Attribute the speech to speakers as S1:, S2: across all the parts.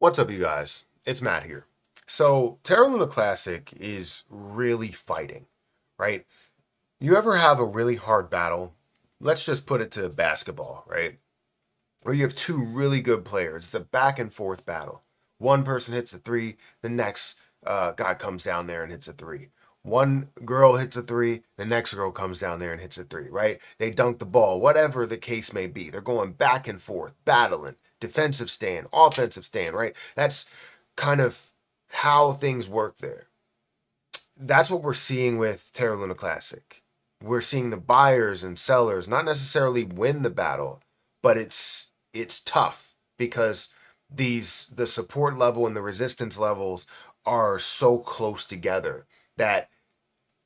S1: What's up, you guys? It's Matt here. So, Terra Luna Classic is really fighting, right? You ever have a really hard battle? Let's just put it to basketball, right? Where you have two really good players. It's a back and forth battle. One person hits a three, the next guy comes down there and hits a three. One girl hits a three, the next girl comes down there and hits a three, right? They dunk the ball, whatever the case may be. They're going back and forth, battling, defensive stand, offensive stand, right? That's kind of how things work there. That's what we're seeing with Terra Luna Classic. We're seeing the buyers and sellers not necessarily win the battle, but it's tough because the support level and the resistance levels are so close together that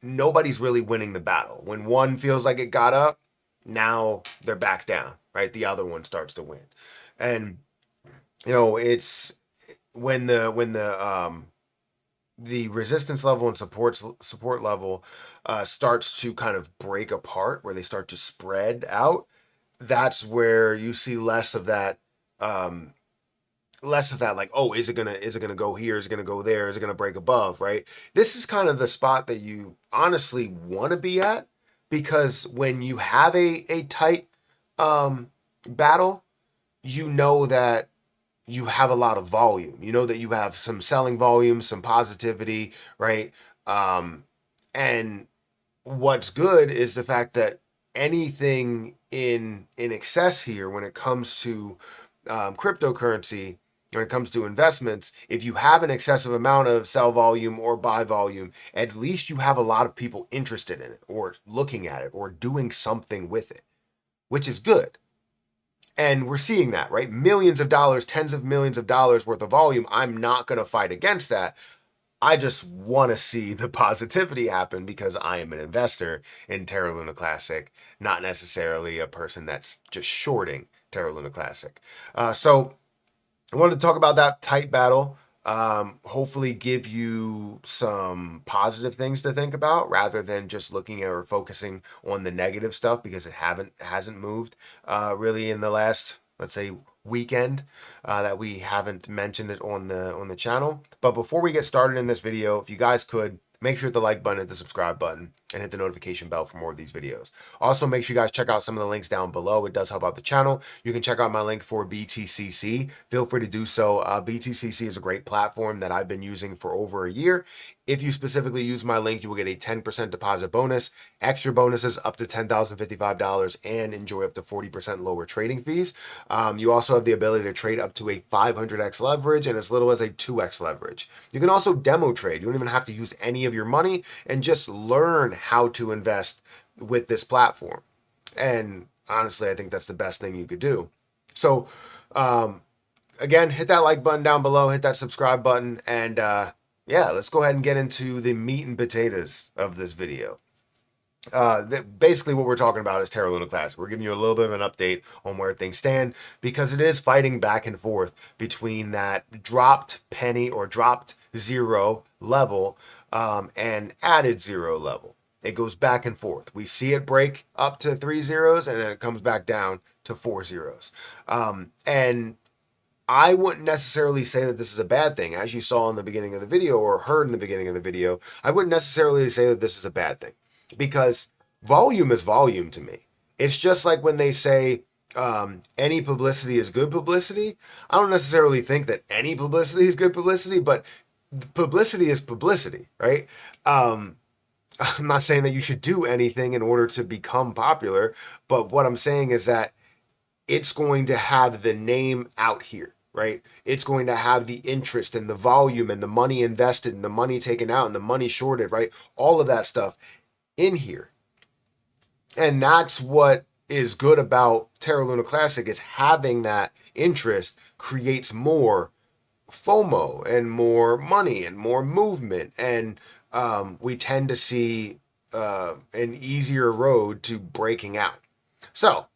S1: nobody's really winning the battle. When one feels like it got up, now they're back down, right? The other one starts to win. And it's when the resistance level and support level starts to kind of break apart, where they start to spread out. That's where you see less of that. Like, oh, is it gonna go here? Is it gonna go there? Is it gonna break above? Right. This is kind of the spot that you honestly want to be at, because when you have a tight battle, you know that you have a lot of volume. You know that you have some selling volume, some positivity, right? And what's good is the fact that anything in excess here, when it comes to cryptocurrency, when it comes to investments, if you have an excessive amount of sell volume or buy volume, at least you have a lot of people interested in it or looking at it or doing something with it, which is good. And we're seeing that, right? Millions of dollars, tens of millions of dollars worth of volume. I'm not going to fight against that. I just want to see the positivity happen because I am an investor in Terra Luna Classic, not necessarily a person that's just shorting Terra Luna Classic. So I wanted to talk about that tight battle. Hopefully give you some positive things to think about rather than just looking at or focusing on the negative stuff, because it hasn't moved really in the last, let's say, weekend, that we haven't mentioned it on the channel. But before we get started in this video, if you guys could make sure to hit the like button, hit the subscribe button, and hit the notification bell for more of these videos. Also, make sure you guys check out some of the links down below. It does help out the channel. You can check out my link for BTCC. Feel free to do so. BTCC is a great platform that I've been using for over a year. If you specifically use my link, you will get a 10% deposit bonus, extra bonuses up to $10,055, and enjoy up to 40% lower trading fees. You also have the ability to trade up to a 500x leverage and as little as a 2x leverage. You can also demo trade. You don't even have to use any of your money and just learn how to invest with this platform. And honestly, I think that's the best thing you could do. So, again, hit that like button down below, hit that subscribe button, and yeah, let's go ahead and get into the meat and potatoes of this video. Basically what we're talking about is Terra Luna Classic. We're giving you a little bit of an update on where things stand, because it is fighting back and forth between that dropped penny or dropped zero level and added zero level. It goes back and forth. We see it break up to 3 zeros and then it comes back down to 4 zeros. And I wouldn't necessarily say that this is a bad thing. As you saw in the beginning of the video or heard in the beginning of the video, I wouldn't necessarily say that this is a bad thing, because volume is volume to me. It's just like when they say any publicity is good publicity. I don't necessarily think that any publicity is good publicity, but publicity is publicity, right? I'm not saying that you should do anything in order to become popular, but what I'm saying is that it's going to have the name out here, right? It's going to have the interest and the volume and the money invested and the money taken out and the money shorted, right? All of that stuff in here. And that's what is good about Terra Luna Classic, is having that interest creates more FOMO and more money and more movement. And we tend to see an easier road to breaking out. So,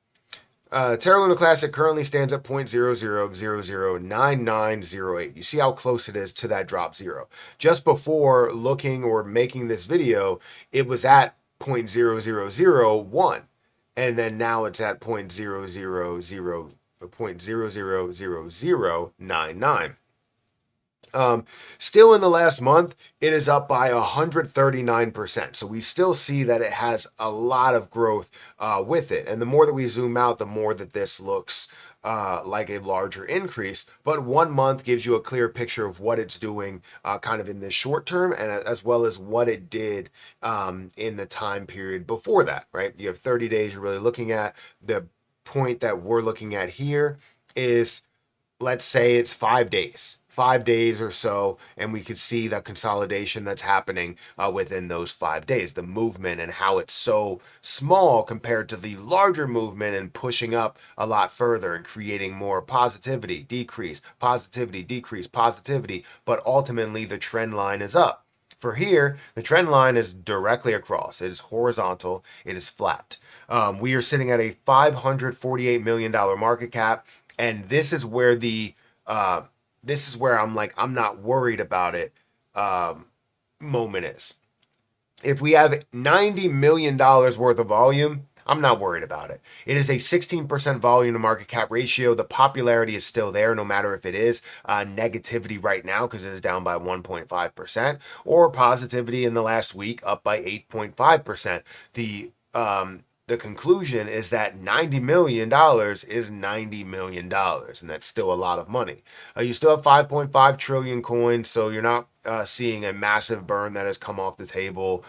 S1: Terra Luna Classic currently stands at 0.00009908. You see how close it is to that drop zero. Just before looking or making this video, it was at 0.0001, and then now it's at 0.000099. Still in the last month, it is up by 139%. So we still see that it has a lot of growth with it. And the more that we zoom out, the more that this looks like a larger increase. But 1 month gives you a clear picture of what it's doing kind of in this short term, and as well as what it did in the time period before that, right? You have 30 days you're really looking at. The point that we're looking at here is, let's say it's 5 days, 5 days or so, and we could see the consolidation that's happening within those 5 days, the movement and how it's so small compared to the larger movement and pushing up a lot further and creating more positivity, decrease, positivity, decrease, positivity, but ultimately the trend line is up. For here, the trend line is directly across. It is horizontal. It is flat. We are sitting at a $548 million market cap, and this is where I'm like, I'm not worried about it moment is. If we have $90 million worth of volume, I'm not worried about it. It is a 16% volume to market cap ratio. The popularity is still there, no matter if it is negativity right now because it is down by 1.5%, or positivity in the last week up by 8.5%. The conclusion is that $90 million is $90 million, and that's still a lot of money. You still have 5.5 trillion coins, so you're not seeing a massive burn that has come off the table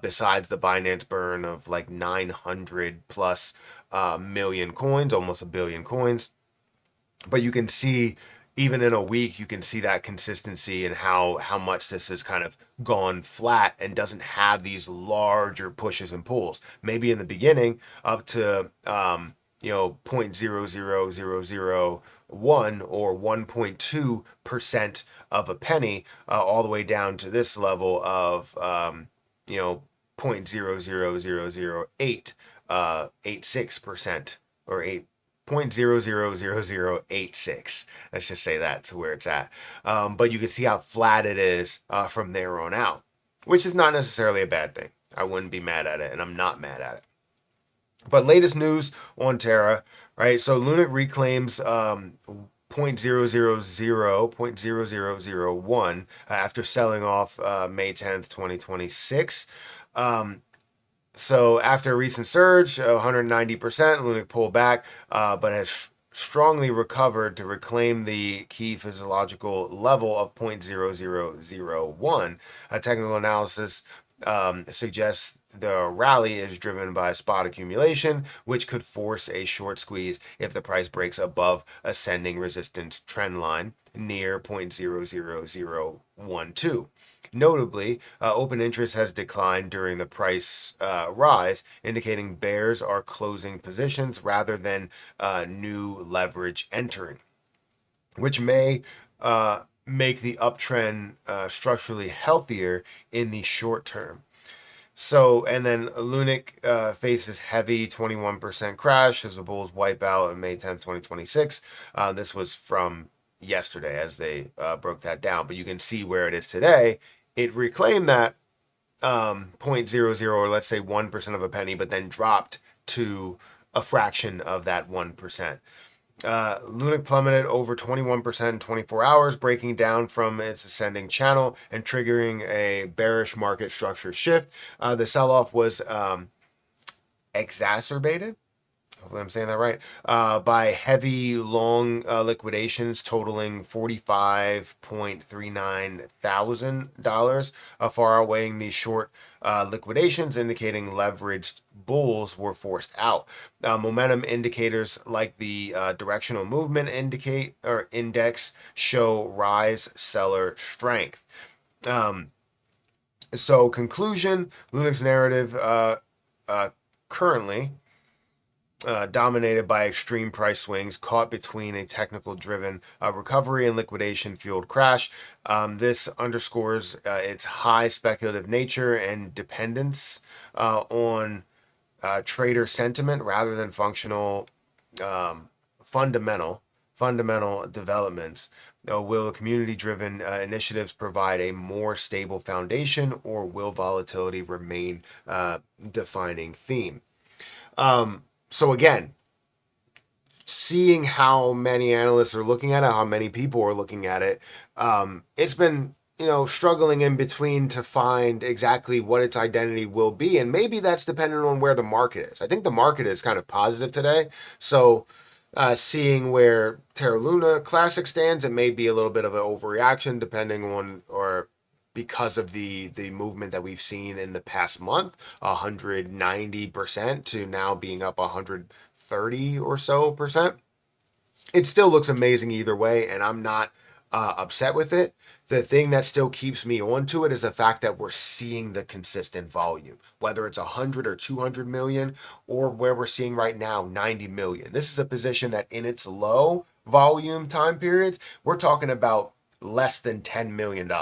S1: besides the Binance burn of like 900 plus million coins, almost a billion coins. But you can see, even in a week, you can see that consistency and how much this has kind of gone flat and doesn't have these larger pushes and pulls. Maybe in the beginning up to 0.00001 or 1.2% of a penny, all the way down to this level of 0.0000886% or 0.000086. Let's just say that's where it's at. But you can see how flat it is from there on out, which is not necessarily a bad thing. I wouldn't be mad at it, and I'm not mad at it. But latest news on Terra, right? So LUNC reclaims 0.0001 after selling off May 10th, 2026. So after a recent surge, 190%, LUNC pulled back, but has strongly recovered to reclaim the key physiological level of 0.0001. A technical analysis suggests the rally is driven by spot accumulation, which could force a short squeeze if the price breaks above ascending resistance trend line near 0.00012. Notably, open interest has declined during the price rise, indicating bears are closing positions rather than new leverage entering, which may make the uptrend structurally healthier in the short term. So, and then LUNC faces heavy 21% crash as the bulls wipe out on May 10th, 2026. This was from yesterday as they broke that down, but you can see where it is today. It reclaimed that 0.00 or let's say 1% of a penny, but then dropped to a fraction of that 1%. LUNC plummeted over 21% in 24 hours, breaking down from its ascending channel and triggering a bearish market structure shift. The sell-off was exacerbated, hopefully I'm saying that right, by heavy long liquidations totaling $45.39 thousand, far outweighing the short liquidations, indicating leveraged bulls were forced out. Momentum indicators like the directional movement index show rise seller strength. So conclusion, LUNC's narrative currently dominated by extreme price swings caught between a technical driven recovery and liquidation fueled crash. This underscores its high speculative nature and dependence on trader sentiment rather than fundamental developments. Will community driven initiatives provide a more stable foundation, or will volatility remain defining theme? So again, seeing how many analysts are looking at it, how many people are looking at it, it's been, struggling in between to find exactly what its identity will be. And maybe that's dependent on where the market is. I think the market is kind of positive today. So seeing where Terra Luna Classic stands, it may be a little bit of an overreaction depending on, or because of the movement that we've seen in the past month, 190% to now being up 130 or so percent. It still looks amazing either way, and I'm not upset with it. The thing that still keeps me onto it is the fact that we're seeing the consistent volume, whether it's 100 or 200 million, or where we're seeing right now 90 million. This is a position that in its low volume time periods, we're talking about less than $10 million.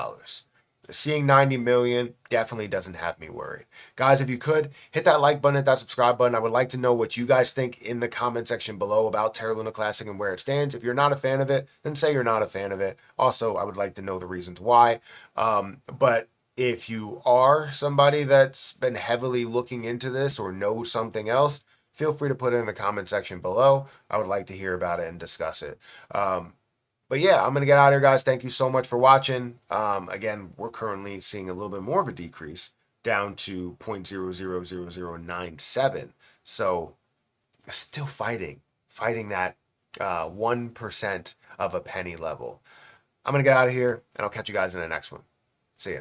S1: Seeing 90 million definitely doesn't have me worried. Guys, if you could, hit that like button, hit that subscribe button. I would like to know what you guys think in the comment section below about Terra Luna Classic and where it stands. If you're not a fan of it, then say you're not a fan of it. Also, I would like to know the reasons why. But if you are somebody that's been heavily looking into this or knows something else, feel free to put it in the comment section below. I would like to hear about it and discuss it. But yeah, I'm going to get out of here, guys. Thank you so much for watching. Again, we're currently seeing a little bit more of a decrease down to 0.000097. So still fighting that 1% of a penny level. I'm going to get out of here, and I'll catch you guys in the next one. See ya.